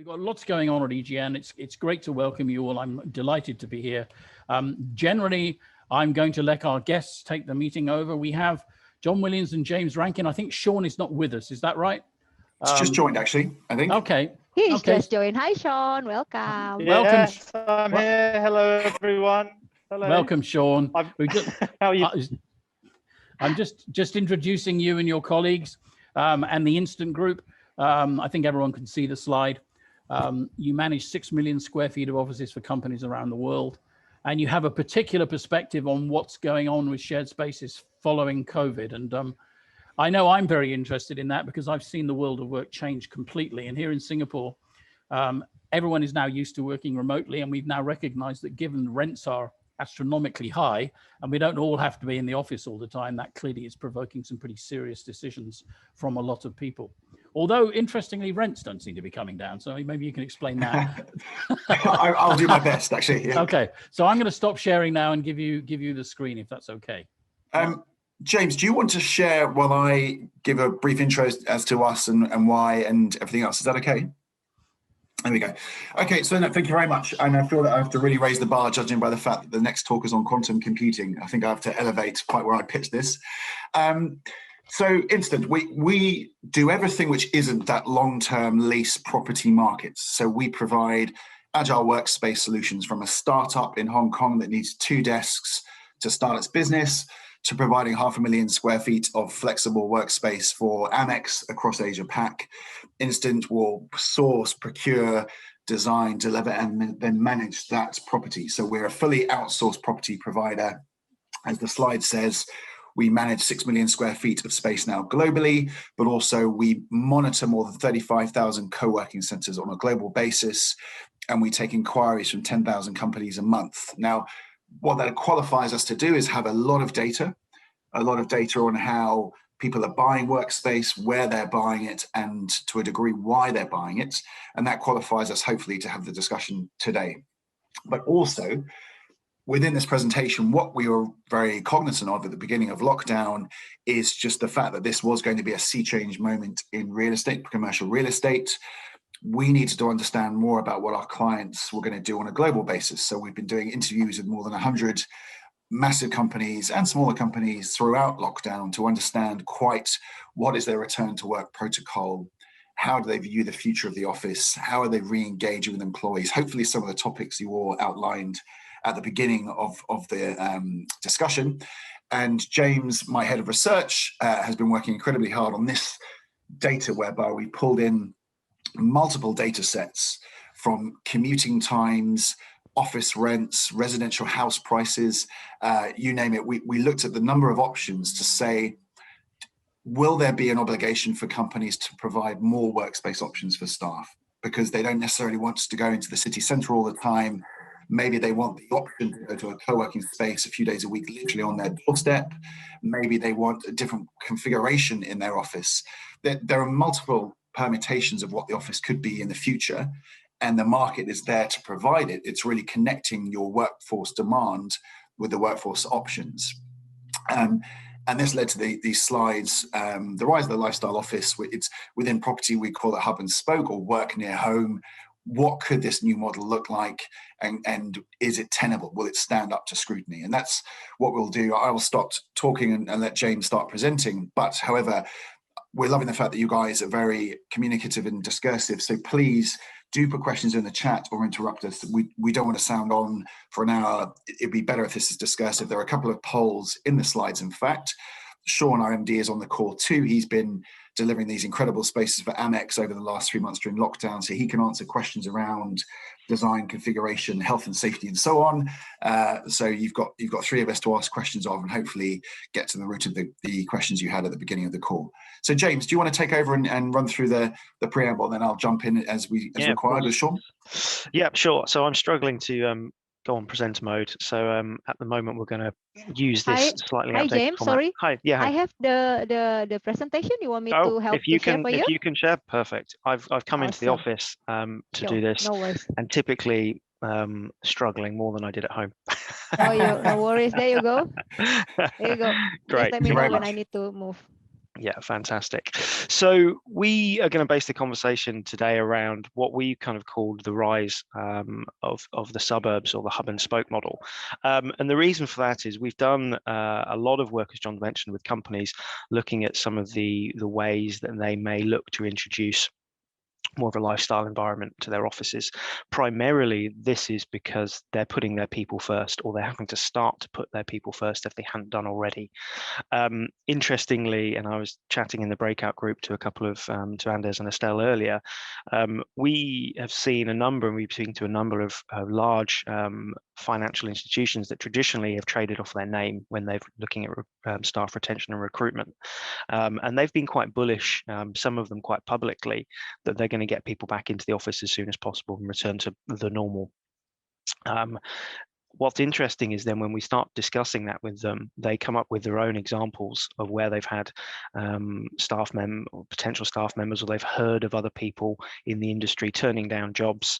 We've got lots going on at EGN. It's great to welcome you all. I'm delighted to be here. Generally, I'm going to let our guests take the meeting over. We have John Williams and James Rankin. I think Sean is not with us. Is that right? It's just joined, actually, I think. Okay. He's just joined. Hi, Sean. Welcome. Yes, I'm here. Hello, everyone. Hello. Welcome, Sean. How are you? I'm just introducing you and your colleagues and the Instant Group. I think everyone can see the slide. You manage 6 million square feet of offices for companies around the world, and you have a particular perspective on what's going on with shared spaces following COVID. And I know I'm very interested in that because I've seen the world of work change completely. And here in Singapore, everyone is now used to working remotely, and we've now recognized that given rents are astronomically high and we don't all have to be in the office all the time, that clearly is provoking some pretty serious decisions from a lot of people. Although, interestingly, rents don't seem to be coming down. So maybe you can explain that. I'll do my best, actually. Yeah. Okay, so I'm going to stop sharing now and give you the screen, if that's okay. James, do you want to share while I give a brief intro as to us and why and everything else? Is that okay? There we go. Okay, so thank you very much. And I feel that I have to really raise the bar, judging by the fact that the next talk is on quantum computing. I think I have to elevate quite where I pitch this. So Instant, we do everything which isn't that long-term lease property market. So we provide agile workspace solutions, from a startup in Hong Kong that needs 2 desks to start its business, to providing 500,000 square feet of flexible workspace for Amex across Asia Pac. Instant will source, procure, design, deliver, and then manage that property. So we're a fully outsourced property provider. As the slide says, we manage 6 million square feet of space now globally, but also we monitor more than 35,000 co-working centers on a global basis, and we take inquiries from 10,000 companies a month. Now, what that qualifies us to do is have a lot of data on how people are buying workspace, where they're buying it, and to a degree why they're buying it. And that qualifies us hopefully to have the discussion today. But also, within this presentation, what we were very cognizant of at the beginning of lockdown is just the fact that this was going to be a sea change moment in real estate, commercial real estate. We needed to understand more about what our clients were going to do on a global basis. So we've been doing interviews with more than 100 massive companies and smaller companies throughout lockdown to understand quite what is their return to work protocol, how do they view the future of the office, how are they re-engaging with employees, hopefully some of the topics you all outlined at the beginning of the discussion. And James, my head of research, has been working incredibly hard on this data, whereby we pulled in multiple data sets from commuting times, office rents, residential house prices, you name it. We looked at the number of options to say, will there be an obligation for companies to provide more workspace options for staff? Because they don't necessarily want to go into the city centre all the time. Maybe they want the option to go to a co-working space a few days a week, literally on their doorstep. Maybe they want a different configuration in their office. There are multiple permutations of what the office could be in the future, and the market is there to provide it. It's really connecting your workforce demand with the workforce options. And this led to these slides, the rise of the lifestyle office. It's within property, we call it hub and spoke, or work near home. What could this new model look like, and is it tenable? Will it stand up to scrutiny? And that's what we'll do. I will stop talking and let James start presenting. But however, we're loving the fact that you guys are very communicative and discursive. So please do put questions in the chat or interrupt us. We don't want to sound on for an hour. It'd be better if this is discursive. There are a couple of polls in the slides, in fact. Sean, our MD, is on the call too. He's been delivering these incredible spaces for Amex over the last 3 months during lockdown, so he can answer questions around design, configuration, health and safety, and so on. So you've got 3 of us to ask questions of, and hopefully get to the root of the questions you had at the beginning of the call. So James, do you want to take over and run through the preamble? Then I'll jump in as required with Sean. Yeah, sure. So I'm struggling to go on presenter mode. So at the moment we're going to use this slightly outdated James, format. sorry. Hi. Yeah. Hi. I have the presentation. You want me to help if you share can for you? If you can share, perfect. I've come into the office to do this, no worries. and typically struggling more than I did at home. No worries. There you go. There you go. Great. Just let me know when I need to move. Yeah, fantastic. So we are going to base the conversation today around what we kind of called the rise of the suburbs, or the hub and spoke model. And the reason for that is we've done a lot of work, as John mentioned, with companies looking at some of the ways that they may look to introduce more of a lifestyle environment to their offices. Primarily, this is because they're putting their people first, or they're having to start to put their people first if they hadn't done already. Interestingly, and I was chatting in the breakout group to a couple of to Anders and Estelle earlier, we have seen a number, and we've seen to a number of large financial institutions that traditionally have traded off their name when they're looking at staff retention and recruitment, and they've been quite bullish, some of them quite publicly, that they're going to get people back into the office as soon as possible and return to the normal. What's interesting is then when we start discussing that with them, they come up with their own examples of where they've had or potential staff members, or they've heard of other people in the industry turning down jobs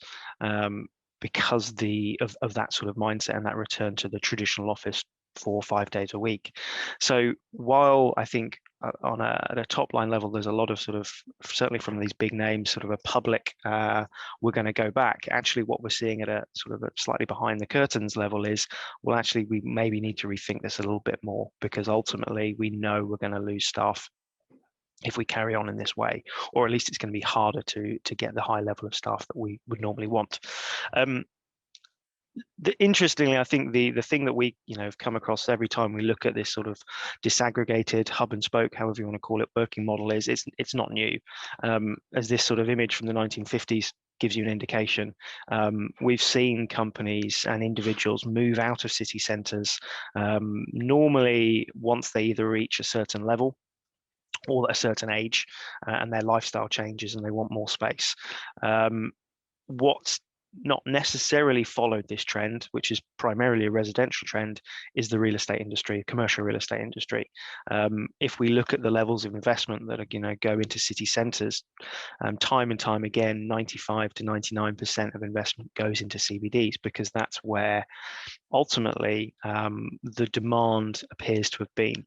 because of that sort of mindset and that return to the traditional office 4 or 5 days a week. So while I think at a top line level, there's a lot of sort of, certainly from these big names, sort of a public, we're going to go back. Actually, what we're seeing at a sort of a slightly behind the curtains level is, well, actually, we maybe need to rethink this a little bit more, because ultimately we know we're going to lose staff if we carry on in this way, or at least it's going to be harder to get the high level of staff that we would normally want. Interestingly, I think the thing that we have come across every time we look at this sort of disaggregated hub and spoke, however you want to call it, working model is it's not new. As this sort of image from the 1950s gives you an indication, we've seen companies and individuals move out of city centres, normally once they either reach a certain level or a certain age, and their lifestyle changes and they want more space. What's not necessarily followed this trend, which is primarily a residential trend, is the real estate industry, commercial real estate industry. If we look at the levels of investment that are go into city centres, time and time again, 95 to 99% of investment goes into CBDs, because that's where ultimately the demand appears to have been.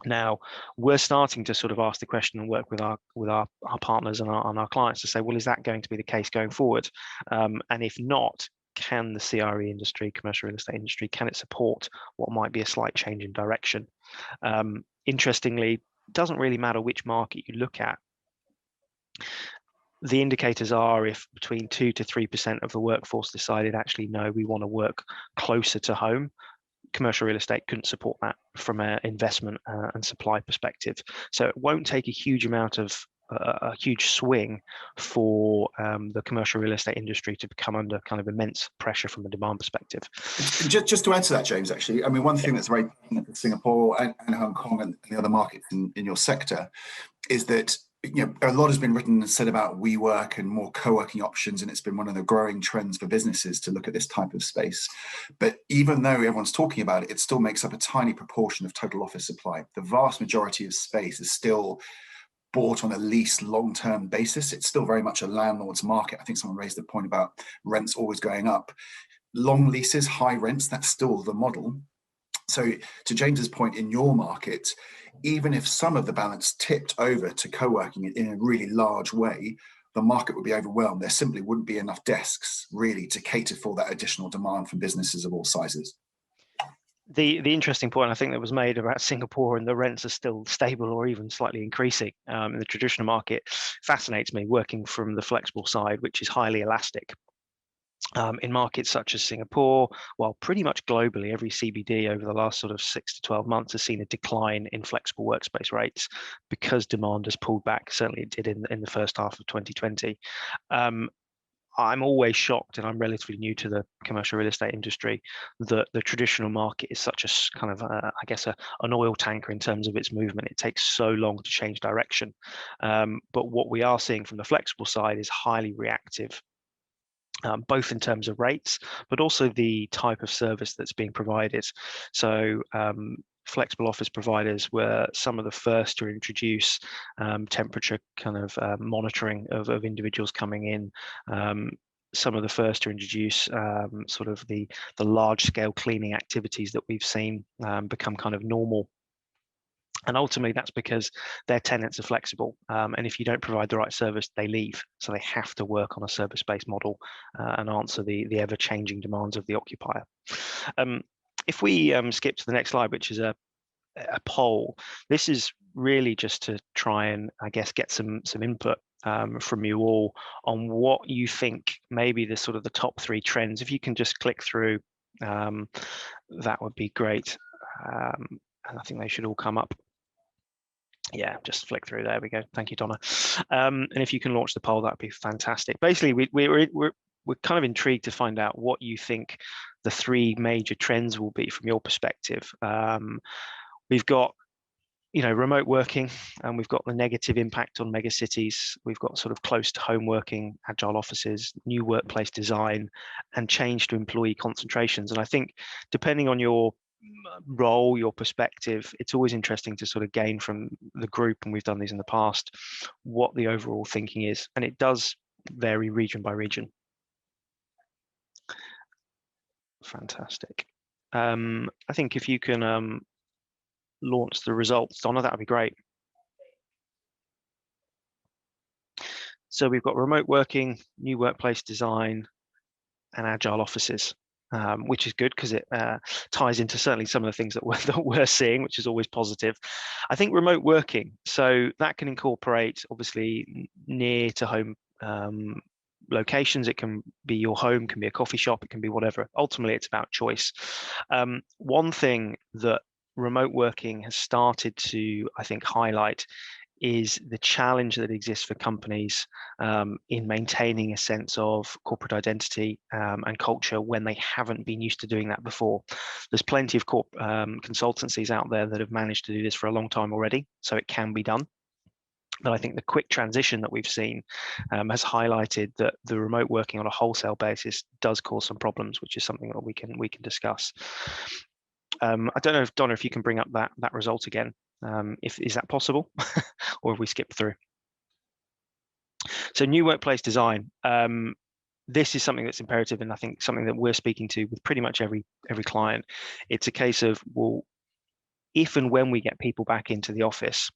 Now, we're starting to sort of ask the question and work with our partners and our clients to say, well, is that going to be the case going forward? And if not, can the CRE industry, commercial real estate industry, can it support what might be a slight change in direction? Interestingly, it doesn't really matter which market you look at. The indicators are, if between 2 to 3% of the workforce decided, actually, no, we want to work closer to home, commercial real estate couldn't support that from an investment and supply perspective. So it won't take a huge amount of a huge swing for the commercial real estate industry to become under kind of immense pressure from a demand perspective. Just to add to that, James, actually, I mean, one thing that's very important with Singapore and Hong Kong and the other markets in your sector is that a lot has been written and said about WeWork and more co-working options, and it's been one of the growing trends for businesses to look at this type of space. But even though everyone's talking about it, it still makes up a tiny proportion of total office supply. The vast majority of space is still bought on a lease long-term basis. It's still very much a landlord's market. I think someone raised the point about rents always going up. Long leases, high rents, that's still the model. So to James's point, in your market, even if some of the balance tipped over to co-working in a really large way, the market would be overwhelmed. There simply wouldn't be enough desks really to cater for that additional demand from businesses of all sizes. The interesting point I think that was made about Singapore and the rents are still stable or even slightly increasing in the traditional market fascinates me, working from the flexible side, which is highly elastic. In markets such as Singapore, well, pretty much globally, every CBD over the last sort of 6 to 12 months has seen a decline in flexible workspace rates because demand has pulled back. Certainly it did in the first half of 2020. I'm always shocked, and I'm relatively new to the commercial real estate industry, that the traditional market is such a kind of, I guess, an oil tanker in terms of its movement. It takes so long to change direction. But what we are seeing from the flexible side is highly reactive, both in terms of rates, but also the type of service that's being provided. So flexible office providers were some of the first to introduce temperature kind of monitoring of individuals coming in. Some of the first to introduce sort of the large scale cleaning activities that we've seen become kind of normal And ultimately, that's because their tenants are flexible. And if you don't provide the right service, they leave. So they have to work on a service-based model and answer the ever-changing demands of the occupier. If we skip to the next slide, which is a poll, this is really just to try and, I guess, get some input from you all on what you think maybe the sort of the top 3 trends. If you can just click through, that would be great. And I think they should all come up. Yeah, just flick through. There we go. Thank you, Donna. And if you can launch the poll, that'd be fantastic. Basically, we're kind of intrigued to find out what you think the 3 major trends will be from your perspective. We've got, remote working, and we've got the negative impact on megacities. We've got sort of close to home working, agile offices, new workplace design, and change to employee concentrations. And I think depending on your role, your perspective, it's always interesting to sort of gain from the group, and we've done these in the past, what the overall thinking is. And it does vary region by region. Fantastic. I think if you can launch the results, Donna, that would be great. So we've got remote working, new workplace design, and agile offices, which is good because it ties into certainly some of the things that we're seeing, which is always positive. I think remote working, so that can incorporate obviously near to home locations. It can be your home, can be a coffee shop, it can be whatever. Ultimately, it's about choice. One thing that remote working has started to, I think, highlight is the challenge that exists for companies in maintaining a sense of corporate identity and culture when they haven't been used to doing that before. There's plenty of consultancies out there that have managed to do this for a long time already, so it can be done. But I think the quick transition that we've seen has highlighted that the remote working on a wholesale basis does cause some problems, which is something that we can discuss. I don't know if Donna, if you can bring up that result again. Is that possible, or have we skipped through? So new workplace design. This is something that's imperative, and I think something that we're speaking to with pretty much every client. It's a case of, well, if and when we get people back into the office,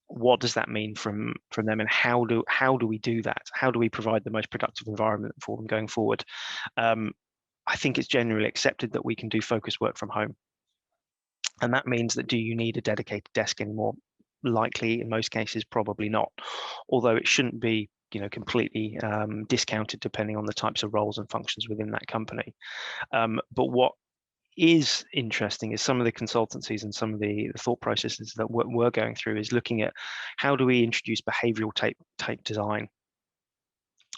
what does that mean from them, and how do we do that? How do we provide the most productive environment for them going forward? I think it's generally accepted that we can do focused work from home. And that means that, do you need a dedicated desk anymore? Likely, in most cases, probably not. Although it shouldn't be, completely discounted depending on the types of roles and functions within that company. But what is interesting is some of the consultancies and some of the thought processes that we're going through is looking at how do we introduce behavioral type design,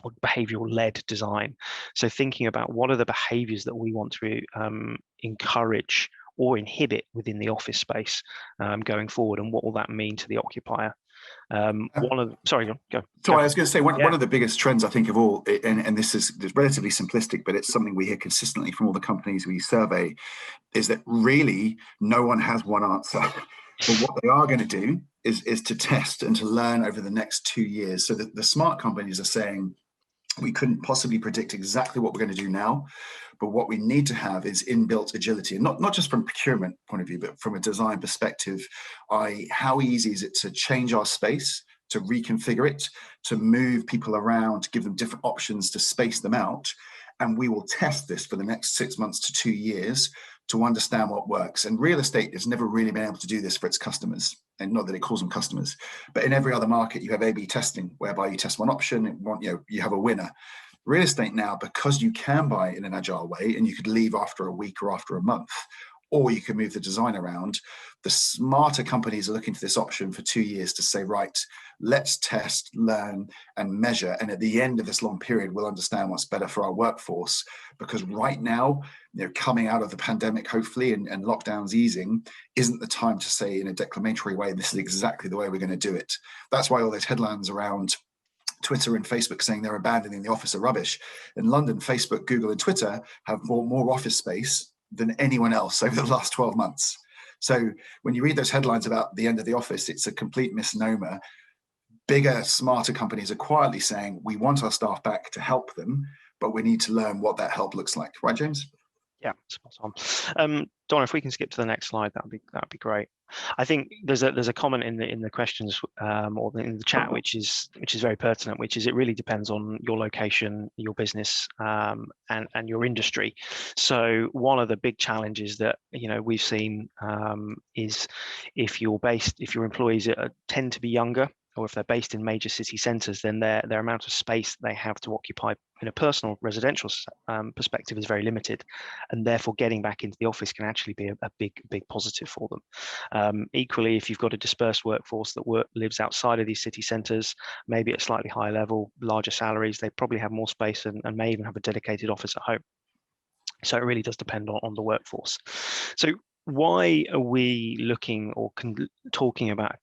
or behavioral-led design. So thinking about what are the behaviors that we want to encourage or inhibit within the office space going forward, and what will that mean to the occupier? Sorry, go. So I was going to say one of the biggest trends I think of all, and this is relatively simplistic, but it's something we hear consistently from all the companies we survey, is that really no one has one answer. But what they are going to do is to test and to learn over the next 2 years. So the smart companies are saying, we couldn't possibly predict exactly what we're going to do now, but what we need to have is inbuilt agility, and not just from a procurement point of view, but from a design perspective. How easy is it to change our space, to reconfigure it, to move people around, to give them different options, to space them out? And we will test this for the next 6 months to 2 years to understand what works. And real estate has never really been able to do this for its customers. And not that it calls them customers, but in every other market, you have A/B testing, whereby you test one option, and you have a winner. Real estate now, because you can buy in an agile way, and you could leave after a week or after a month, or you can move the design around, the smarter companies are looking to this option for 2 years to say, right, let's test, learn, and measure. And at the end of this long period, we'll understand what's better for our workforce. Because right now, coming out of the pandemic, hopefully, and lockdowns easing, isn't the time to say in a declamatory way, this is exactly the way we're going to do it. That's why all those headlines around Twitter and Facebook saying they're abandoning the office are rubbish. In London, Facebook, Google, and Twitter have more office space than anyone else over the last 12 months. So when you read those headlines about the end of the office, it's a complete misnomer. Bigger, smarter companies are quietly saying, we want our staff back to help them, but we need to learn what that help looks like. Right, James? Yeah, spot on. Donna, if we can skip to the next slide, that'd be great. I think there's a comment in the questions or in the chat which is very pertinent, which is it really depends on your location, your business, and your industry. So one of the big challenges that we've seen is if your employees tend to be younger, or if they're based in major city centres, then their amount of space they have to occupy in a personal residential perspective is very limited, and therefore getting back into the office can actually be a big positive for them. Equally, if you've got a dispersed workforce that lives outside of these city centres, maybe at a slightly higher level, larger salaries, they probably have more space and may even have a dedicated office at home. So it really does depend on the workforce. So why are we looking or talking about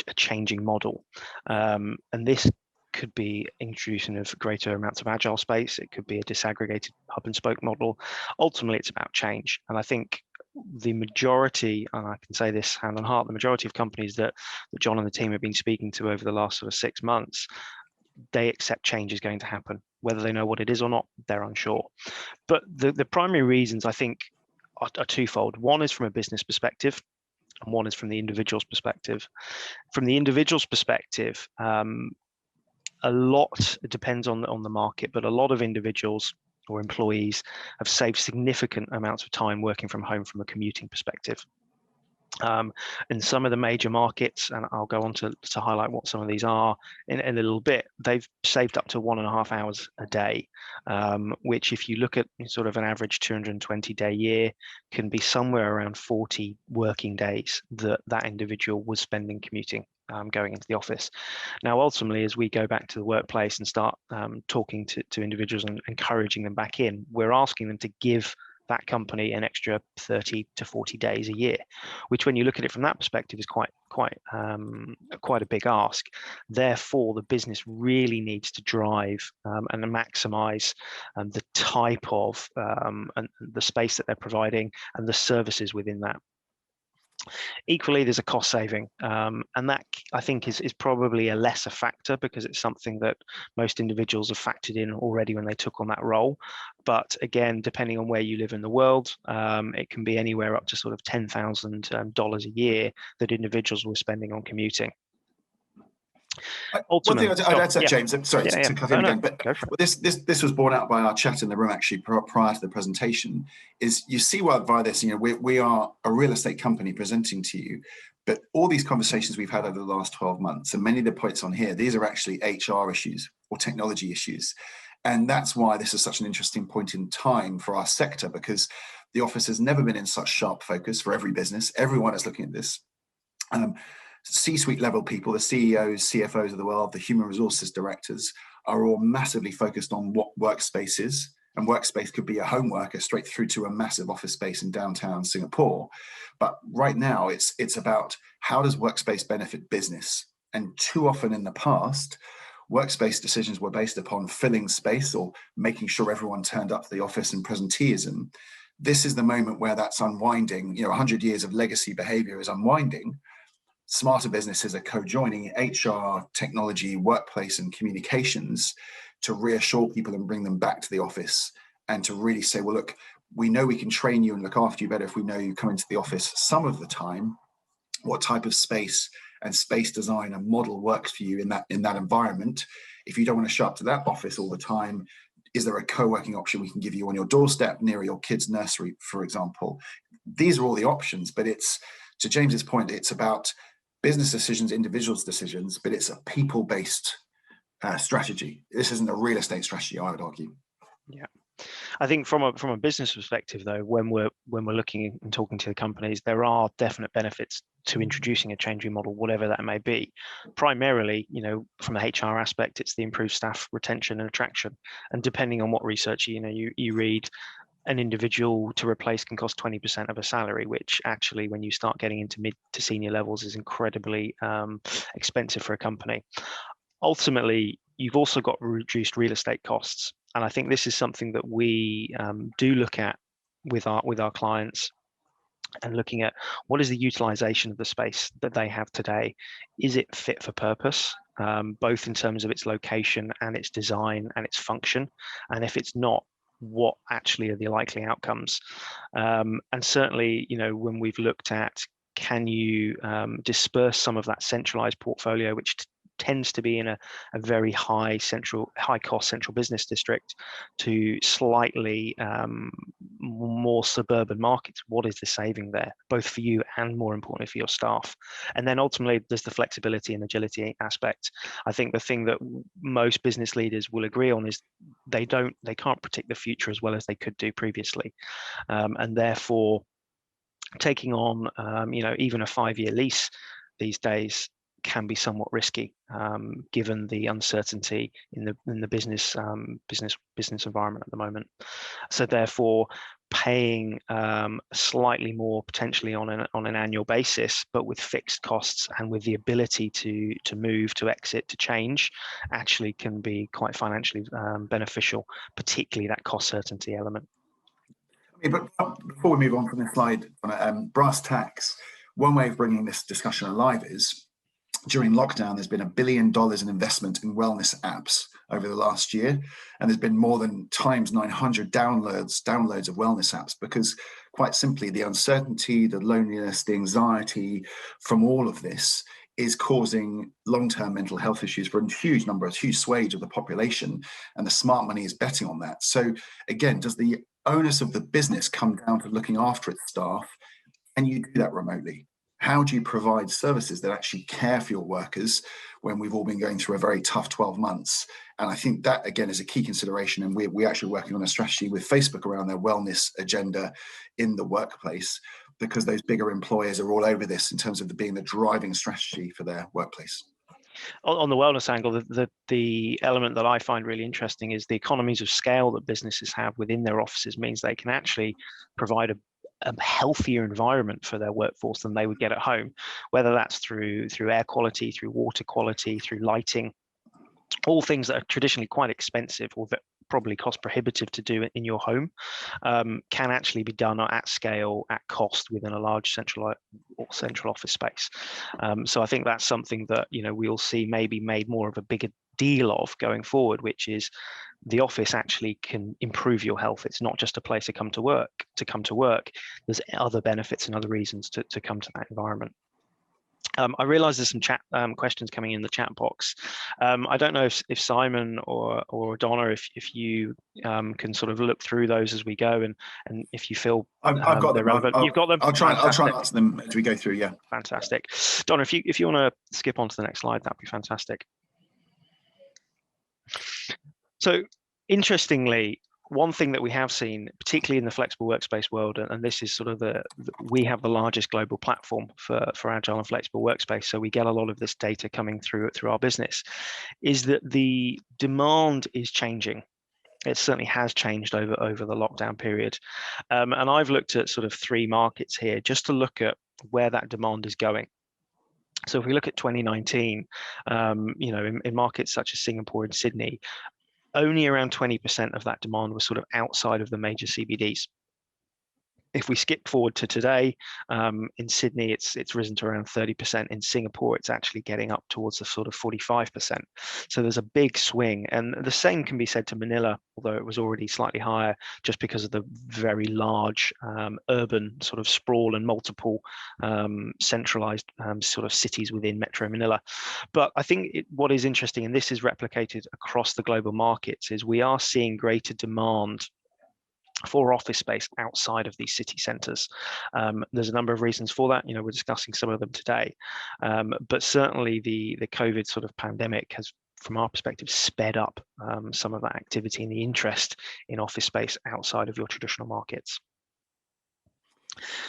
a changing model? And this could be introduction of greater amounts of agile space. It could be a disaggregated hub and spoke model. Ultimately, it's about change. And I think the majority, and I can say this hand on heart, the majority of companies that John and the team have been speaking to over the last sort of 6 months, they accept change is going to happen. Whether they know what it is or not, they're unsure. But the primary reasons, I think, are twofold. One is from a business perspective, and one is from the individual's perspective. From the individual's perspective, a lot, it depends on the market, but a lot of individuals or employees have saved significant amounts of time working from home from a commuting perspective. In some of the major markets, and I'll go on to highlight what some of these are in a little bit, they've saved up to 1.5 hours a day, which if you look at sort of an average 220-day year, can be somewhere around 40 working days that individual was spending commuting, going into the office. Now, ultimately, as we go back to the workplace and start talking to individuals and encouraging them back in, we're asking them to give that company an extra 30 to 40 days a year, which, when you look at it from that perspective, is quite a big ask. Therefore, the business really needs to drive and maximize the type of and the space that they're providing and the services within that. Equally, there's a cost saving, and that, I think, is probably a lesser factor because it's something that most individuals have factored in already when they took on that role. But again, depending on where you live in the world, it can be anywhere up to sort of $10,000 a year that individuals were spending on commuting. One thing I'd add to that, James, sorry to cut in again, but this was borne out by our chat in the room actually prior to the presentation, is you see via this, we are a real estate company presenting to you, but all these conversations we've had over the last 12 months, and many of the points on here, these are actually HR issues or technology issues. And that's why this is such an interesting point in time for our sector, because the office has never been in such sharp focus for every business. Everyone is looking at this. C-suite level people, the CEOs, CFOs of the world, the human resources directors are all massively focused on what workspace is. And workspace could be a home worker straight through to a massive office space in downtown Singapore. But right now it's about how does workspace benefit business? And too often in the past, workspace decisions were based upon filling space or making sure everyone turned up to the office and presenteeism. This is the moment where that's unwinding. 100 years of legacy behavior is unwinding. Smarter businesses are co-joining HR, technology, workplace, and communications to reassure people and bring them back to the office, and to really say, well, look, we know we can train you and look after you better if we know you come into the office some of the time. What type of space and space design and model works for you in that environment? If you don't want to show up to that office all the time, is there a co-working option we can give you on your doorstep near your kid's nursery, for example? These are all the options, but it's, to James's point, it's about business decisions, individuals' decisions, but it's a people-based strategy. This isn't a real estate strategy, I would argue. Yeah, I think from a business perspective, though, when we're looking and talking to the companies, there are definite benefits to introducing a changing model, whatever that may be. Primarily, from the HR aspect, it's the improved staff retention and attraction. And depending on what research you read, an individual to replace can cost 20% of a salary, which actually, when you start getting into mid to senior levels, is incredibly expensive for a company. Ultimately, you've also got reduced real estate costs. And I think this is something that we do look at with our clients, and looking at what is the utilization of the space that they have today. Is it fit for purpose, both in terms of its location and its design and its function? And if it's not, what actually are the likely outcomes. And certainly, you know, when we've looked at, can you disperse some of that centralized portfolio, which tends to be in a very high cost central business district, to slightly more suburban markets? What is the saving there, both for you and more importantly for your staff? And then ultimately there's the flexibility and agility aspect. I think the thing that most business leaders will agree on is they can't predict the future as well as they could do previously, and therefore taking on you know, even a 5-year lease these days can be somewhat risky, given the uncertainty in the business environment at the moment. So therefore, paying slightly more potentially on an annual basis, but with fixed costs and with the ability to move, to exit, to change, actually can be quite financially beneficial, particularly that cost certainty element. But before we move on from this slide, brass tacks, one way of bringing this discussion alive is, during lockdown, there's been $1 billion in investment in wellness apps over the last year, and there's been more than times 900 downloads of wellness apps, because quite simply the uncertainty, the loneliness, the anxiety from all of this is causing long-term mental health issues for a huge swathe of the population, and the smart money is betting on that. So again, does the onus of the business come down to looking after its staff? And you do that remotely. How do you provide services that actually care for your workers when we've all been going through a very tough 12 months? And I think that, again, is a key consideration. And we're actually working on a strategy with Facebook around their wellness agenda in the workplace, because those bigger employers are all over this in terms of being the driving strategy for their workplace. On the wellness angle, the element that I find really interesting is the economies of scale that businesses have within their offices means they can actually provide a healthier environment for their workforce than they would get at home, whether that's through air quality, through water quality, through lighting, all things that are traditionally quite expensive or that probably cost prohibitive to do in your home, can actually be done at scale, at cost, within a large central office space. So I think that's something that, you know, we'll see maybe made more of a bigger deal of going forward, which is the office actually can improve your health. It's not just a place to come to work. There's other benefits and other reasons to come to that environment. I realize there's some chat questions coming in the chat box. I don't know if Simon or Donna, if you can sort of look through those as we go, and if you feel I've got they're them. relevant. You've got them. I'll try and answer them as we go through. Yeah. Fantastic. Donna, if you want to skip on to the next slide, that'd be fantastic. So interestingly, one thing that we have seen, particularly in the flexible workspace world, and this is sort of we have the largest global platform for agile and flexible workspace, so we get a lot of this data coming through our business, is that the demand is changing. It certainly has changed over the lockdown period, and I've looked at sort of 3 markets here just to look at where that demand is going. So if we look at 2019, you know, in markets such as Singapore and Sydney, only around 20% of that demand was sort of outside of the major CBDs. If we skip forward to today, in Sydney, it's risen to around 30%. In Singapore, it's actually getting up towards the sort of 45%. So there's a big swing. And the same can be said to Manila, although it was already slightly higher just because of the very large urban sort of sprawl and multiple centralized sort of cities within Metro Manila. But I think what is interesting, and this is replicated across the global markets, is we are seeing greater demand for office space outside of these city centres. There's a number of reasons for that. You know, we're discussing some of them today, but certainly the COVID sort of pandemic has, from our perspective, sped up some of that activity and the interest in office space outside of your traditional markets.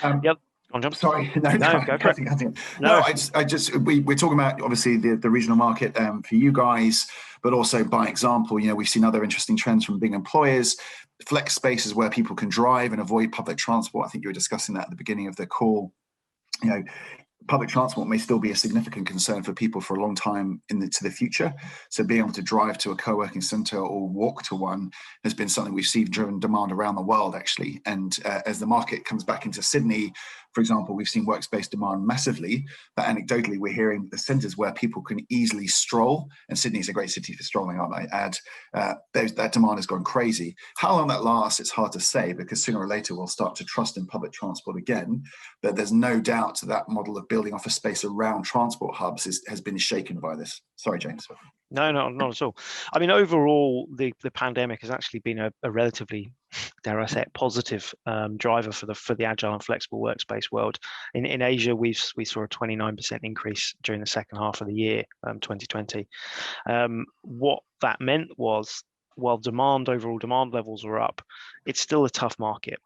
Yep. On, John. Sorry, no, go for it. No, we're talking about obviously the regional market for you guys, but also by example, you know, we've seen other interesting trends from big employers. Flex spaces where people can drive and avoid public transport. I think you were discussing that at the beginning of the call. You know, public transport may still be a significant concern for people for a long time into the future. So being able to drive to a co-working centre or walk to one has been something we've seen driven demand around the world, actually. And as the market comes back into Sydney For example, we've seen workspace demand massively, but anecdotally, we're hearing the centres where people can easily stroll, and Sydney is a great city for strolling, I might add, that demand has gone crazy. How long that lasts, it's hard to say, because sooner or later we'll start to trust in public transport again. But there's no doubt that model of building office space around transport hubs has been shaken by this. Sorry, James. No, not at all. I mean, overall, the pandemic has actually been a relatively, dare I say it, positive driver for the agile and flexible workspace world. In Asia, we saw a 29% increase during the second half of the year, 2020. What that meant was, while overall demand levels were up, it's still a tough market.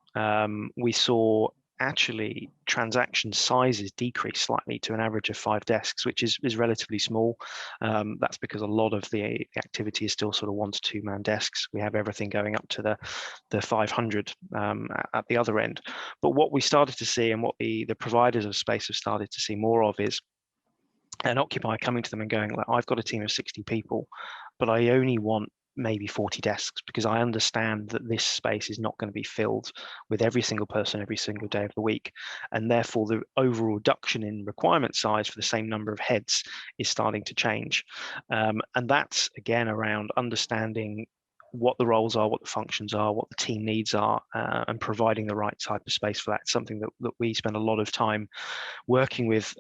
We saw actually transaction sizes decrease slightly to an average of 5 desks, which is relatively small. That's because a lot of the activity is still sort of 1 to 2 man desks. We have everything going up to the 500 at the other end. But what we started to see, and what the providers of space have started to see more of, is an occupier coming to them and going, like, I've got a team of 60 people, but I only want maybe 40 desks, because I understand that this space is not going to be filled with every single person every single day of the week, and therefore the overall reduction in requirement size for the same number of heads is starting to change. And that's again around understanding what the roles are, what the functions are, what the team needs are, and providing the right type of space for that. It's something that we spend a lot of time working with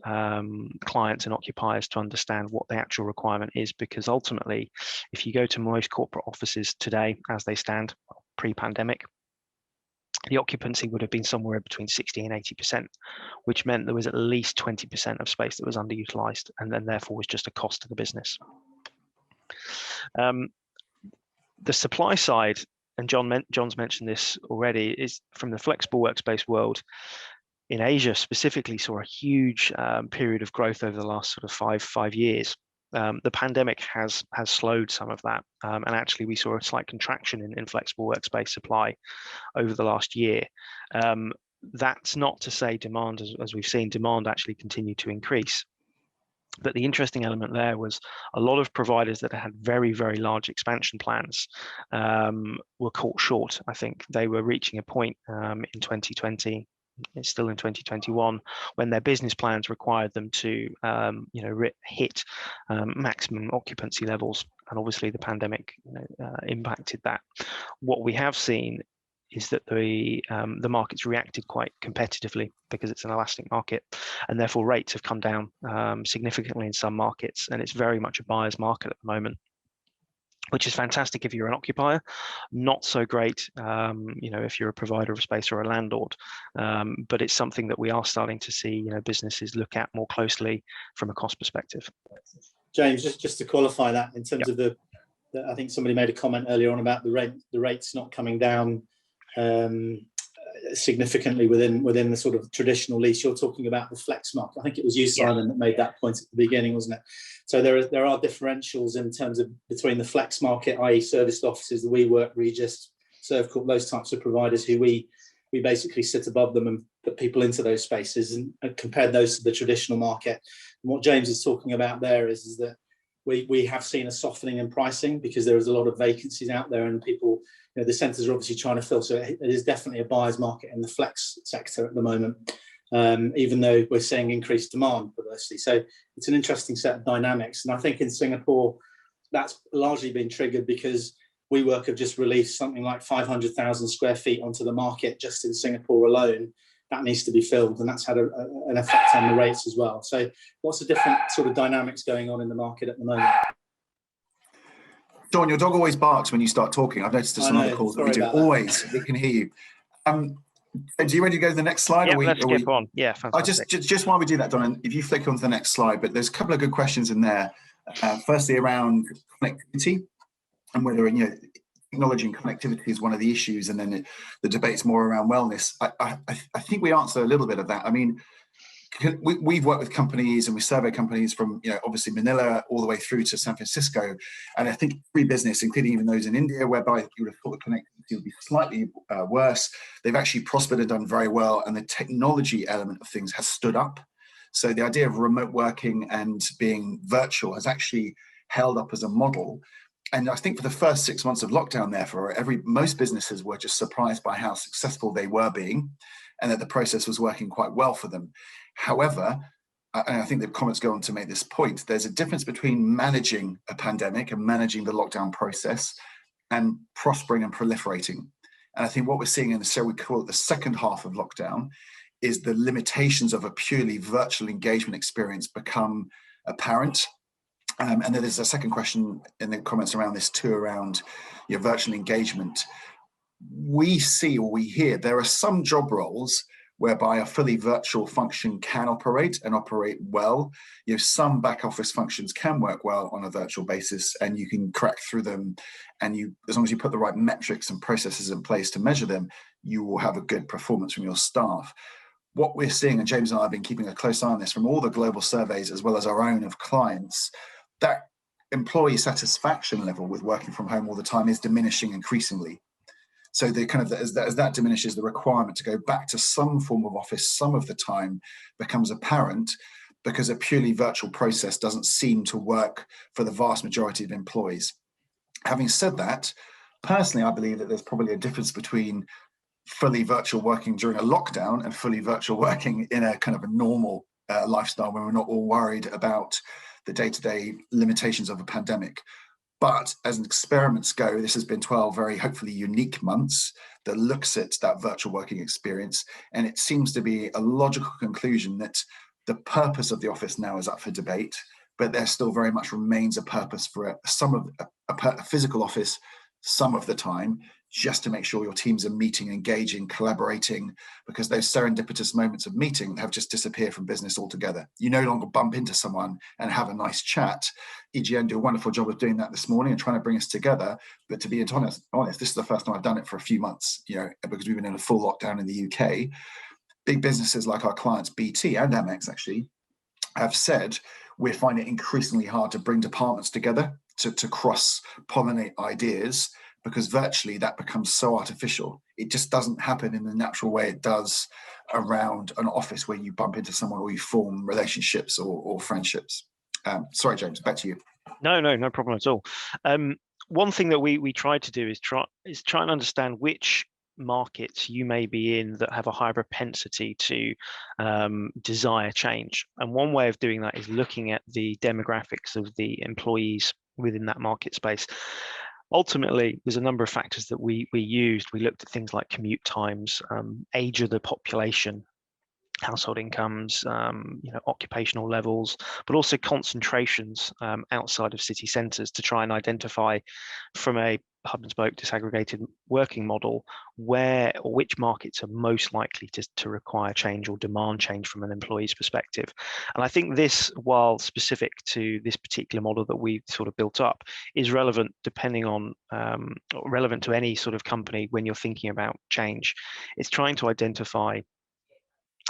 clients and occupiers to understand what the actual requirement is, because ultimately, if you go to most corporate offices today as they stand pre-pandemic, the occupancy would have been somewhere between 60 and 80%, which meant there was at least 20% of space that was underutilized, and then therefore was just a cost to the business. The supply side, and John's mentioned this already, is from the flexible workspace world. In Asia specifically, saw a huge period of growth over the last sort of five years. The pandemic has slowed some of that, and actually we saw a slight contraction in flexible workspace supply over the last year. That's not to say demand, as we've seen, demand actually continued to increase. But the interesting element there was a lot of providers that had very, very large expansion plans were caught short. I think they were reaching a point in 2020, it's still in 2021, when their business plans required them to hit maximum occupancy levels. And obviously the pandemic impacted that. What we have seen is that the market's reacted quite competitively, because it's an elastic market, and therefore rates have come down significantly in some markets, and it's very much a buyer's market at the moment, which is fantastic if you're an occupier, not so great if you're a provider of space or a landlord, but it's something that we are starting to see businesses look at more closely from a cost perspective. James, just to qualify that in terms of I think somebody made a comment earlier on about the rates not coming down significantly within the sort of traditional lease. You're talking about the flex market. I think it was you, Simon, that made that point at the beginning, wasn't it? So there are differentials in terms of between the flex market, i.e. serviced offices, the WeWork, Regis, Servcorp, those types of providers who we basically sit above them and put people into those spaces, and compare those to the traditional market. And what James is talking about there is that we have seen a softening in pricing, because there is a lot of vacancies out there, and people, the centres are obviously trying to fill. So it is definitely a buyer's market in the flex sector at the moment, even though we're seeing increased demand perversely. So it's an interesting set of dynamics. And I think in Singapore, that's largely been triggered because WeWork have just released something like 500,000 square feet onto the market just in Singapore alone. That needs to be filled, and that's had an effect on the rates as well. So lots of different sort of dynamics going on in the market at the moment. John, your dog always barks when you start talking. I've noticed this on other calls that we do. Always, it can hear you. Are you ready to go to the next slide? Yeah, let's skip on. Yeah, fantastic. Just while we do that, Don, if you flick onto the next slide, but there's a couple of good questions in there. Firstly, around connectivity, and whether technology and connectivity is one of the issues, and then the debate's more around wellness. I think we answer a little bit of that. I mean, we've worked with companies, and we survey companies from obviously Manila all the way through to San Francisco, and I think every business, including even those in India, whereby you would have thought the connectivity would be slightly worse, they've actually prospered and done very well, and the technology element of things has stood up. So the idea of remote working and being virtual has actually held up as a model. And I think for the first 6 months of lockdown, therefore, most businesses were just surprised by how successful they were being. and that the process was working quite well for them. However, and I think the comments go on to make this point, there's a difference between managing a pandemic and managing the lockdown process and prospering and proliferating. And I think what we're seeing in the, so we call it the second half of lockdown, is the limitations of a purely virtual engagement experience become apparent. And then there's a second question in the comments around this too, around your virtual engagement. We see, or we hear, there are some job roles whereby a fully virtual function can operate and operate well. You know, some back office functions can work well on a virtual basis, and you can crack through them. And you, as long as you put the right metrics and processes in place to measure them, you will have a good performance from your staff. What we're seeing, and James and I have been keeping a close eye on this from all the global surveys, as well as our own of clients, that employee satisfaction level with working from home all the time is diminishing increasingly. So the kind of, as that diminishes, the requirement to go back to some form of office some of the time becomes apparent, because a purely virtual process doesn't seem to work for the vast majority of employees. Having said that, personally, I believe that there's probably a difference between fully virtual working during a lockdown and fully virtual working in a kind of a normal lifestyle where we're not all worried about the day-to-day limitations of a pandemic. But as experiments go, this has been 12 very hopefully unique months that looks at that virtual working experience. And it seems to be a logical conclusion that the purpose of the office now is up for debate, but there still very much remains a purpose for a physical office some of the time, just to make sure your teams are meeting, engaging, collaborating, because those serendipitous moments of meeting have just disappeared from business altogether. You no longer bump into someone and have a nice chat. EGN do a wonderful job of doing that this morning and trying to bring us together. But to be honest, this is the first time I've done it for a few months, you know, because we've been in a full lockdown in the UK. Big businesses like our clients, BT and Amex actually, have said we're finding it increasingly hard to bring departments together to cross-pollinate ideas, because virtually that becomes so artificial. It just doesn't happen in the natural way it does around an office where you bump into someone or you form relationships or friendships. Sorry, James, back to you. No problem at all. One thing that we try to do is try and understand which markets you may be in that have a high propensity to desire change. And one way of doing that is looking at the demographics of the employees within that market space. Ultimately, there's a number of factors that we used. We looked at things like commute times, age of the population, household incomes, occupational levels, but also concentrations outside of city centres to try and identify from a hub and spoke disaggregated working model where or which markets are most likely to require change or demand change from an employee's perspective. And I think this, while specific to this particular model that we sort of built up, is relevant depending on relevant to any sort of company when you're thinking about change. It's trying to identify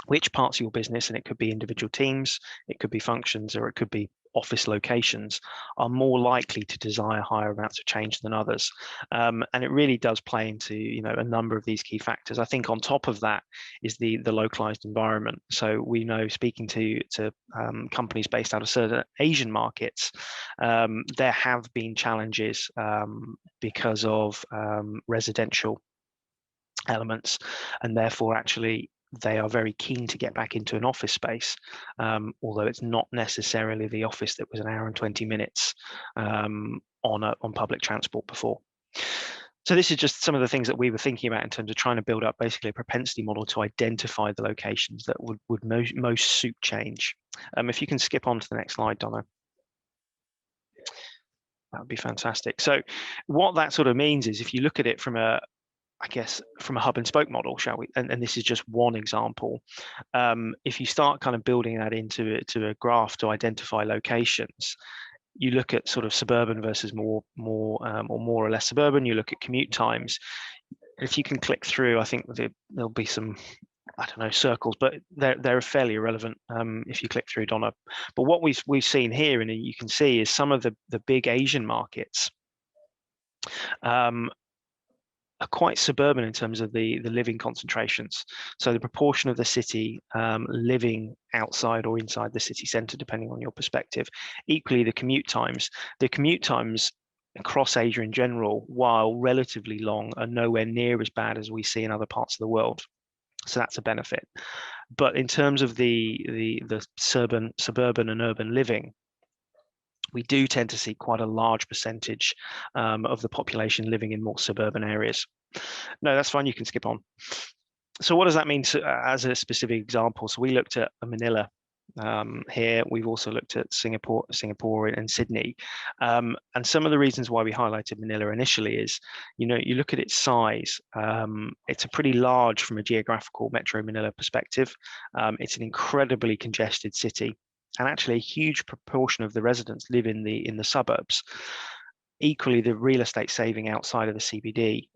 which parts of your business, and it could be individual teams, it could be functions, or it could be office locations, are more likely to desire higher amounts of change than others. And it really does play into a number of these key factors. I think on top of that is the localized environment. So we know, speaking to companies based out of certain Asian markets, there have been challenges because of residential elements, and therefore actually they are very keen to get back into an office space, although it's not necessarily the office that was an hour and 20 minutes on public transport before. So this is just some of the things that we were thinking about in terms of trying to build up basically a propensity model to identify the locations that would most suit change. If you can skip on to the next slide, Donna. That would be fantastic. So what that sort of means is, if you look at it from a hub and spoke model, shall we? And this is just one example. If you start kind of building that into a graph to identify locations, you look at sort of suburban versus more or less suburban. You look at commute times. If you can click through, I think there'll be some, I don't know, circles, but they're fairly irrelevant if you click through, Donna. But what we've seen here, and you can see, is some of the big Asian markets are quite suburban in terms of the living concentrations. So the proportion of the city living outside or inside the city centre, depending on your perspective. Equally, the commute times across Asia in general, while relatively long, are nowhere near as bad as we see in other parts of the world. So that's a benefit. But in terms of the suburban and urban living, we do tend to see quite a large percentage of the population living in more suburban areas. No, that's fine. You can skip on. So what does that mean as a specific example? So we looked at Manila here. We've also looked at Singapore and Sydney. And some of the reasons why we highlighted Manila initially is, you know, you look at its size, it's a pretty large from a geographical Metro Manila perspective. It's an incredibly congested city, and actually a huge proportion of the residents live in the suburbs. Equally, the real estate saving outside of the CBD,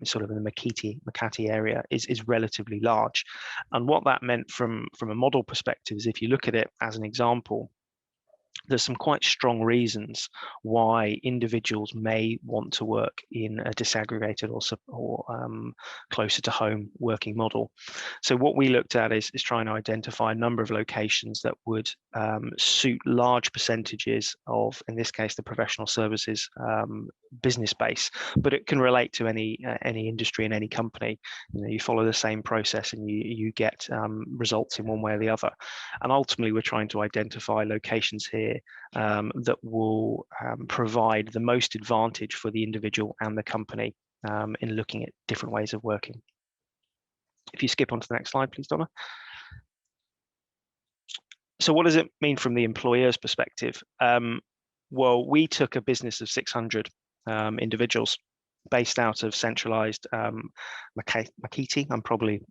sort of in the Makati area, is relatively large. And what that meant from a model perspective is, if you look at it as an example, there's some quite strong reasons why individuals may want to work in a disaggregated or closer to home working model. So what we looked at is trying to identify a number of locations that would suit large percentages of, in this case, the professional services business base, but it can relate to any industry and any company. You know, you follow the same process and you get results in one way or the other. And ultimately, we're trying to identify locations here that will provide the most advantage for the individual and the company in looking at different ways of working. If you skip on to the next slide, please, Donna. So what does it mean from the employer's perspective? Well, we took a business of 600 individuals based out of centralized Makati. I'm probably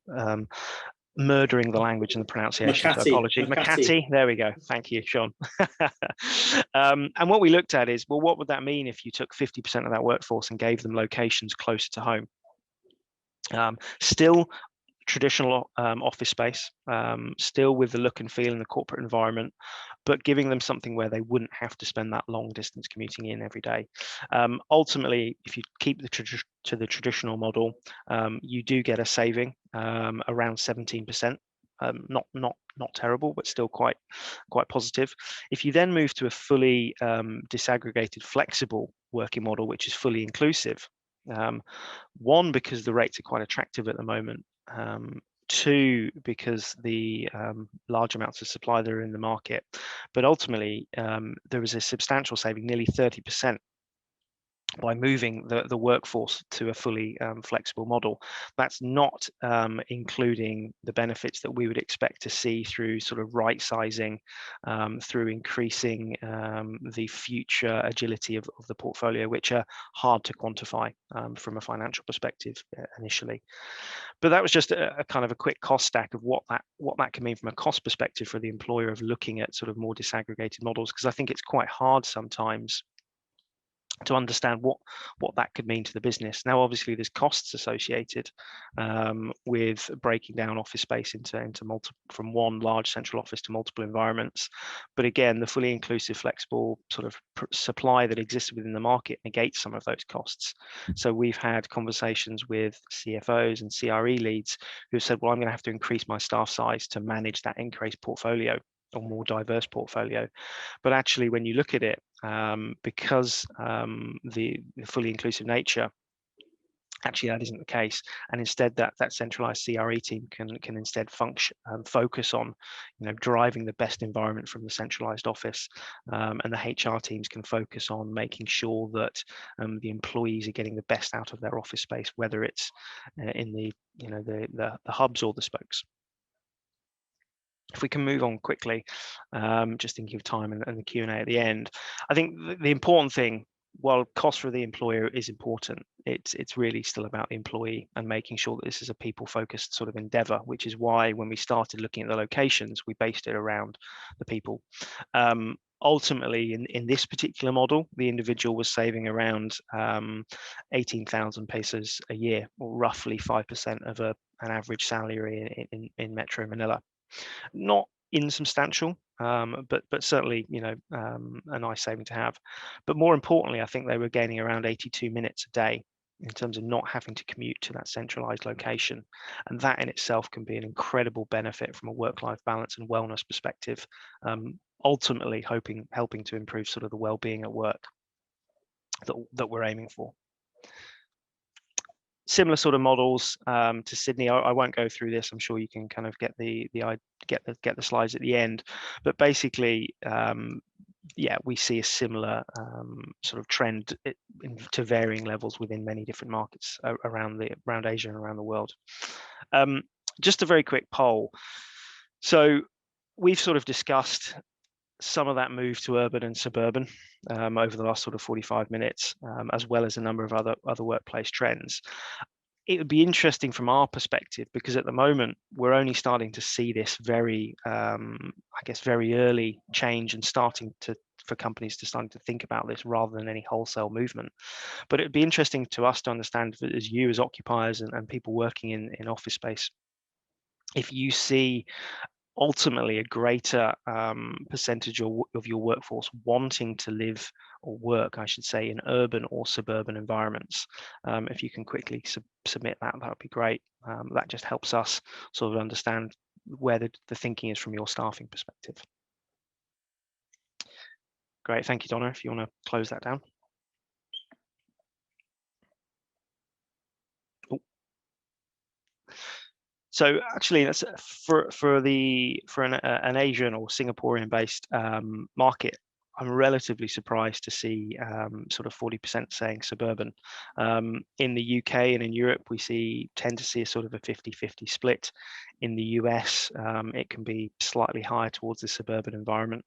murdering the language and the pronunciation, so apology. Makati, there we go. Thank you, Sean. And what we looked at is, well, what would that mean if you took 50% of that workforce and gave them locations closer to home? Still traditional office space, still with the look and feel in the corporate environment, but giving them something where they wouldn't have to spend that long distance commuting in every day. Ultimately, if you keep to the traditional model, you do get a saving around 17%. Not terrible, but still quite positive. If you then move to a fully disaggregated, flexible working model, which is fully inclusive, one, because the rates are quite attractive at the moment. Two, because the large amounts of supply that are in the market, but ultimately there is a substantial saving, nearly 30%, by moving the workforce to a fully flexible model. That's not including the benefits that we would expect to see through sort of right sizing, through increasing the future agility of the portfolio, which are hard to quantify from a financial perspective initially. But that was just a kind of a quick cost stack of what that can mean from a cost perspective for the employer of looking at sort of more disaggregated models, because I think it's quite hard sometimes to understand what that could mean to the business. Now, obviously, there's costs associated with breaking down office space into multiple, from one large central office to multiple environments. But again, the fully inclusive, flexible sort of supply that exists within the market negates some of those costs. So we've had conversations with CFOs and CRE leads who have said, well, I'm going to have to increase my staff size to manage that increased portfolio, or more diverse portfolio. But actually, when you look at it, because the fully inclusive nature, actually that isn't the case, and instead that centralized CRE team can instead focus on, you know, driving the best environment from the centralized office, and the HR teams can focus on making sure that the employees are getting the best out of their office space, whether it's in the, you know, the hubs or the spokes. If we can move on quickly, just thinking of time and the Q&A at the end, I think the important thing, while cost for the employer is important, it's really still about the employee and making sure that this is a people-focused sort of endeavor, which is why when we started looking at the locations, we based it around the people. Ultimately, in this particular model, the individual was saving around 18,000 pesos a year, or roughly 5% of an average salary in Metro Manila. Not insubstantial, but certainly, you know, a nice saving to have. But more importantly, I think they were gaining around 82 minutes a day in terms of not having to commute to that centralized location, and that in itself can be an incredible benefit from a work-life balance and wellness perspective. Ultimately, helping to improve sort of the well-being at work that we're aiming for. Similar sort of models to Sydney. I won't go through this. I'm sure you can kind of get the slides at the end. But basically, yeah, we see a similar sort of trend to varying levels within many different markets around Asia and around the world. Just a very quick poll. So we've sort of discussed some of that move to urban and suburban over the last sort of 45 minutes, as well as a number of other workplace trends. It would be interesting from our perspective, because at the moment we're only starting to see this very, I guess, very early change and for companies to starting to think about this rather than any wholesale movement. But it'd be interesting to us to understand, as you as occupiers and people working in office space, if you see ultimately a greater percentage of your workforce wanting to live or work, I should say, in urban or suburban environments. If you can quickly submit that would be great. That just helps us sort of understand where the thinking is from your staffing perspective. Great, thank you, Donna. If you want to close that down. So actually, that's for an Asian or Singaporean-based market. I'm relatively surprised to see sort of 40% saying suburban. In the UK and in Europe, we tend to see a sort of a 50-50 split. In the US, it can be slightly higher towards the suburban environment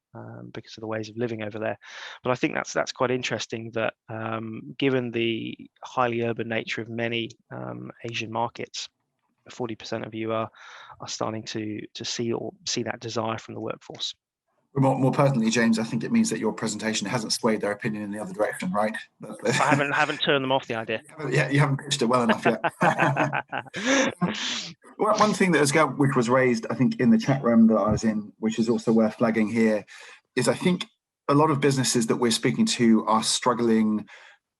because of the ways of living over there. But I think that's quite interesting that given the highly urban nature of many Asian markets, 40% of you are starting to see that desire from the workforce. More personally, James, I think it means that your presentation hasn't swayed their opinion in the other direction, right? I haven't turned them off the idea. Yeah, you haven't pitched it well enough yet. One thing which was raised, I think, in the chat room that I was in, which is also worth flagging here, is I think a lot of businesses that we're speaking to are struggling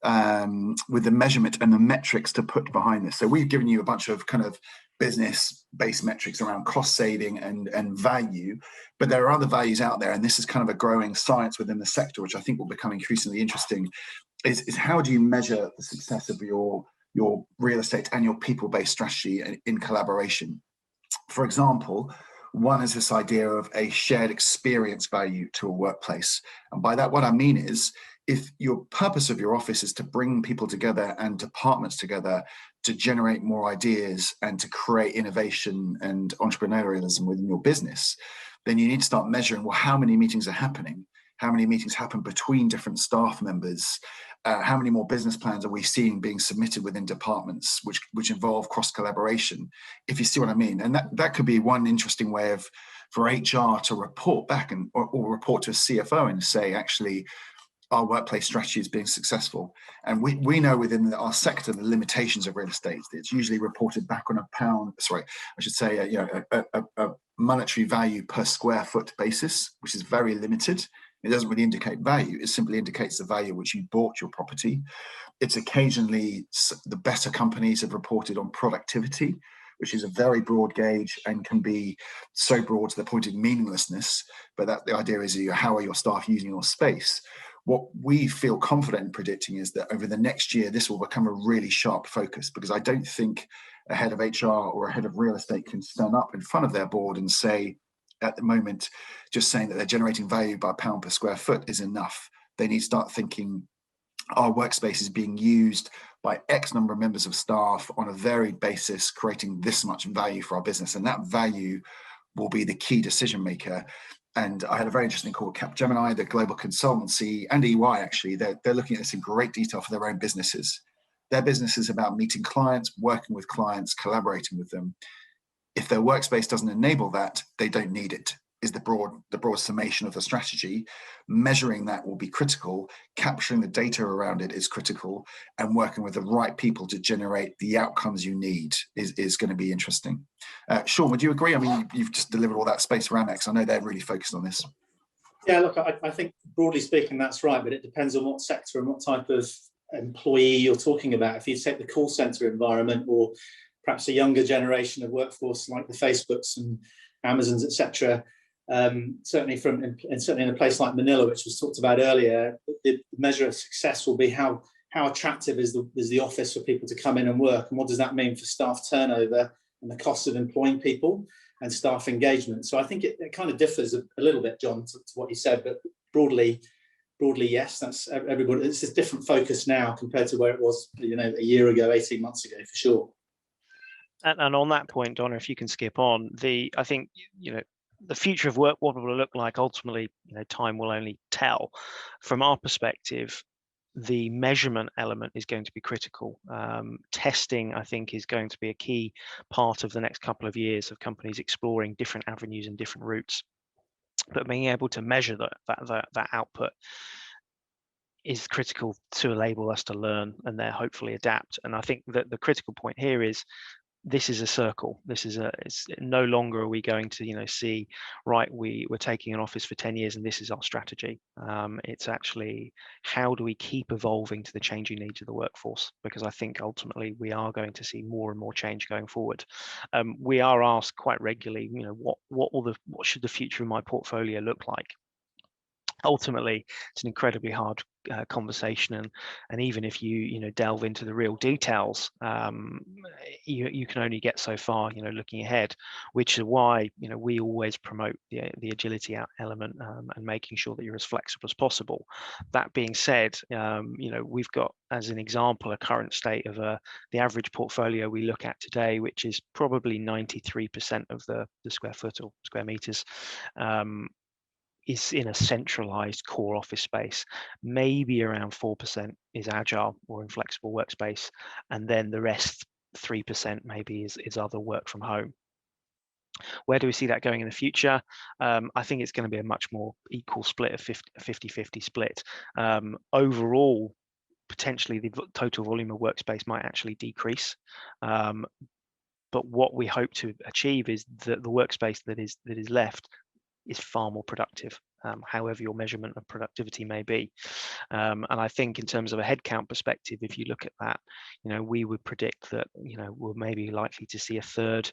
with the measurement and the metrics to put behind this. So we've given you a bunch of kind of business-based metrics around cost saving and value, but there are other values out there, and this is kind of a growing science within the sector, which I think will become increasingly interesting, is how do you measure the success of your real estate and your people-based strategy in collaboration? For example, one is this idea of a shared experience value to a workplace. And by that, what I mean is, if your purpose of your office is to bring people together and departments together to generate more ideas and to create innovation and entrepreneurialism within your business, then you need to start measuring, well, how many meetings are happening? How many meetings happen between different staff members? How many more business plans are we seeing being submitted within departments which involve cross-collaboration, if you see what I mean? And that could be one interesting way for HR to report back or report to a CFO and say, actually, our workplace strategy is being successful. And we know within our sector the limitations of real estate. It's usually reported back on a monetary value per square foot basis, which is very limited. It doesn't really indicate value. It simply indicates the value which you bought your property. It's occasionally the better companies have reported on productivity, which is a very broad gauge and can be so broad to the point of meaninglessness. But the idea is, how are your staff using your space? What we feel confident in predicting is that over the next year, this will become a really sharp focus, because I don't think a head of HR or a head of real estate can stand up in front of their board and say, at the moment, just saying that they're generating value by £1 per square foot is enough. They need to start thinking, our workspace is being used by X number of members of staff on a varied basis, creating this much value for our business. And that value will be the key decision maker. And I had a very interesting call with Capgemini, the global consultancy, and EY, actually. They're looking at this in great detail for their own businesses. Their business is about meeting clients, working with clients, collaborating with them. If their workspace doesn't enable that, they don't need it, is the broad summation of the strategy. Measuring that will be critical. Capturing the data around it is critical. And working with the right people to generate the outcomes you need is going to be interesting. Sean, would you agree? I mean, you've just delivered all that space around X. I know they're really focused on this. Yeah, look, I think broadly speaking, that's right. But it depends on what sector and what type of employee you're talking about. If you take the call center environment, or perhaps a younger generation of workforce like the Facebooks and Amazons, etc., certainly in a place like Manila, which was talked about earlier, the measure of success will be how how attractive is the office for people to come in and work, and what does that mean for staff turnover and the cost of employing people and staff engagement? So I think it kind of differs a little bit, John, to what you said, but broadly, yes, that's everybody. It's a different focus now compared to where it was, a year ago, 18 months ago, for sure. And on that point, Donna, if you can skip on, I think, the future of work, what it will look like, ultimately, time will only tell. From our perspective, the measurement element is going to be critical. Testing, I think, is going to be a key part of the next couple of years of companies exploring different avenues and different routes. But being able to measure that output is critical to enable us to learn and then hopefully adapt. And I think that the critical point here is, this is a circle. It's no longer are we going to, see, right, we're taking an office for 10 years and this is our strategy. It's actually, how do we keep evolving to the changing needs of the workforce? Because I think ultimately we are going to see more and more change going forward. We are asked quite regularly, what should the future of my portfolio look like? Ultimately, it's an incredibly hard conversation, and even if you delve into the real details, you can only get so far, looking ahead, which is why we always promote the agility element, and making sure that you're as flexible as possible. That being said, we've got, as an example, a current state of the average portfolio we look at today, which is probably 93% of the square foot or square meters is in a centralized core office space. Maybe around 4% is agile or in flexible workspace, and then the rest 3% maybe is other work from home. Where do we see that going in the future? I think it's going to be a much more equal split, of 50-50 split. Overall, potentially the total volume of workspace might actually decrease. But what we hope to achieve is that the workspace that is left is far more productive, however your measurement of productivity may be. And I think in terms of a headcount perspective, if you look at that, we would predict that, we're maybe likely to see a third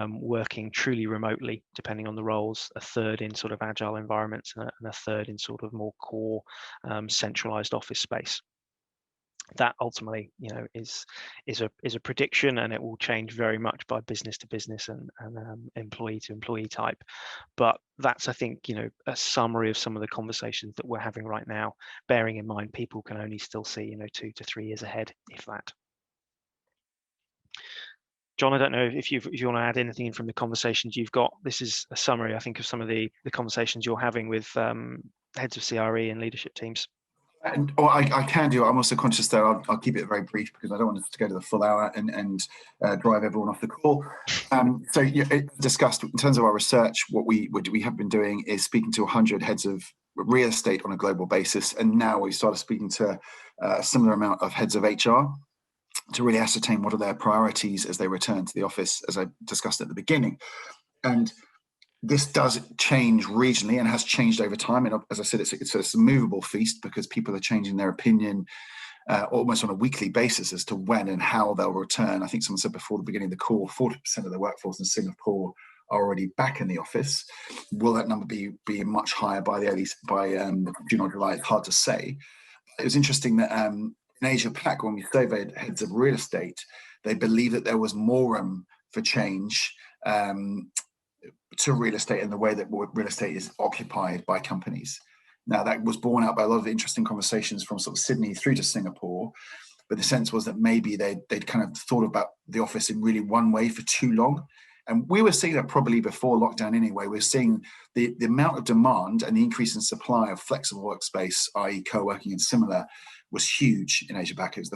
working truly remotely, depending on the roles, a third in sort of agile environments, and a third in sort of more core centralized office space. That ultimately, is a prediction, and it will change very much by business to business and employee to employee type. But that's, I think, a summary of some of the conversations that we're having right now, bearing in mind people can only still see 2 to 3 years ahead, if that. John, I don't know if you want to add anything in from the conversations you've got. This is a summary, I think, of some of the conversations you're having with heads of CRE and leadership teams. And I can do. I'm also conscious that I'll keep it very brief, because I don't want us to go to the full hour and drive everyone off the call. So discussed in terms of our research, what we have been doing is speaking to 100 heads of real estate on a global basis, and now we started speaking to a similar amount of heads of HR to really ascertain what are their priorities as they return to the office, as I discussed at the beginning. And this does change regionally and has changed over time. And as I said, it's a movable feast, because people are changing their opinion almost on a weekly basis as to when and how they'll return. I think someone said before the beginning of the call, 40% of the workforce in Singapore are already back in the office. Will that number be much higher by June or July? It's hard to say. It was interesting that in Asia Pac, when we surveyed heads of real estate, they believe that there was more room for change to real estate and the way that real estate is occupied by companies. Now, that was borne out by a lot of interesting conversations from sort of Sydney through to Singapore, but the sense was that maybe they'd kind of thought about the office in really one way for too long. And we were seeing that probably before lockdown anyway. We're seeing the amount of demand and the increase in supply of flexible workspace, i.e. co-working and similar, was huge in Asia Pac. It's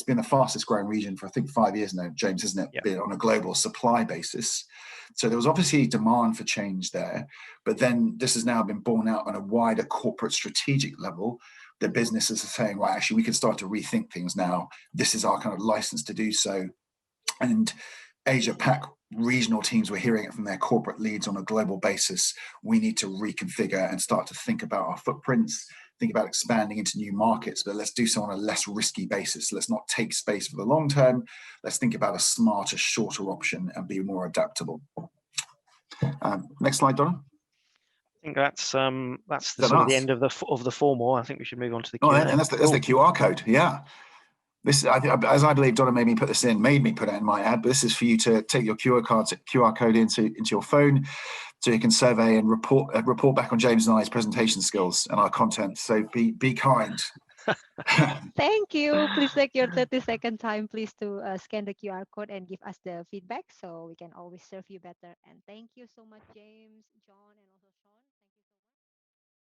been the fastest growing region for, I think, 5 years now, James, isn't it? Yeah. On a global supply basis. So there was obviously demand for change there, but then this has now been borne out on a wider corporate strategic level. The businesses are saying, well, actually, we can start to rethink things now. This is our kind of license to do so. And Asia Pac regional teams were hearing it from their corporate leads on a global basis. We need to reconfigure and start to think about our footprints, think about expanding into new markets, but let's do so on a less risky basis. Let's not take space for the long term. Let's think about a smarter, shorter option and be more adaptable. Next slide, Donna. I think that's sort of the end of the formal. I think we should move on to the Q&A. And that's the QR code. Yeah. This, as I believe Donna made me put it in my ad, but this is for you to take your QR code into your phone, so you can survey and report back on James and I's presentation skills and our content. So be kind. Thank you. Please take your 30-second time, please, to scan the QR code and give us the feedback so we can always serve you better. And thank you so much, James, John, and